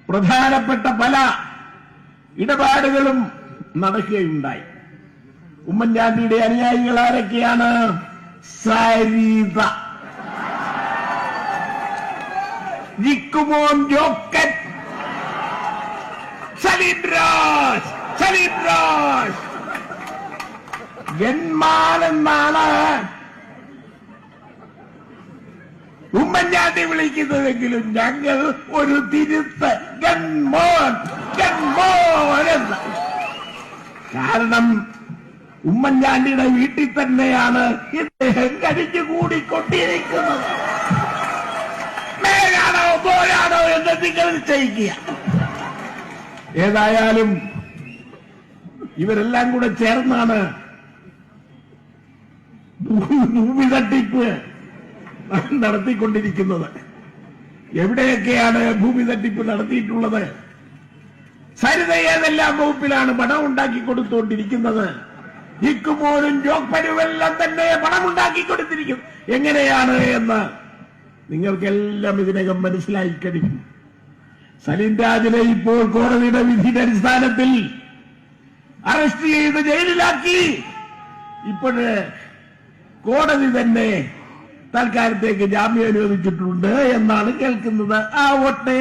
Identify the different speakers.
Speaker 1: പ്രധാനപ്പെട്ട പല ഇടപാടുകളും നടക്കുകയുണ്ടായി. ഉമ്മൻചാണ്ടിയുടെ അനുയായികൾ ആരൊക്കെയാണ്? സരിത, ജിക്കുമോൻ ജോക്കൻ, സലീം രാജ്, ഗൺമാൻ എന്നാണ് ഉമ്മൻചാണ്ടി വിളിക്കുന്നതെങ്കിലും ഞങ്ങൾ ഒരു തിരുത്ത് ഗൺമോൻ എന്ന്. കാരണം ഉമ്മൻചാണ്ടിയുടെ വീട്ടിൽ തന്നെയാണ് ഇദ്ദേഹം കഴിച്ചു കൂടിക്കൊണ്ടിരിക്കുന്നത്. മേലാണോ പോരാണോ എന്ന് നിങ്ങൾ നിശ്ചയിക്കുക. ഏതായാലും ഇവരെല്ലാം കൂടെ ചേർന്നാണ് ഭൂമി തട്ടിപ്പ് നടത്തിക്കൊണ്ടിരിക്കുന്നത്. എവിടെയൊക്കെയാണ് ഭൂമി തട്ടിപ്പ് നടത്തിയിട്ടുള്ളത്? സരിത ഏതെല്ലാം വകുപ്പിലാണ് പണം ഉണ്ടാക്കി കൊടുത്തുകൊണ്ടിരിക്കുന്നത്? ജിക്കുമോനും ജോക്കനുമെല്ലാം തന്നെ പണമുണ്ടാക്കി കൊടുത്തിരിക്കും. എങ്ങനെയാണ് എന്ന് നിങ്ങൾക്കെല്ലാം ഇതിനകം മനസ്സിലായി കഴിഞ്ഞു. സലീം രാജിനെ ഇപ്പോൾ കോടതിയുടെ വിധിയുടെ അടിസ്ഥാനത്തിൽ അറസ്റ്റ് ചെയ്ത് ജയിലിലാക്കി. ഇപ്പോഴ് കോടതി തന്നെ തൽക്കാലത്തേക്ക് ജാമ്യം അനുവദിച്ചിട്ടുണ്ട് എന്നാണ് കേൾക്കുന്നത്. ആവട്ടെ.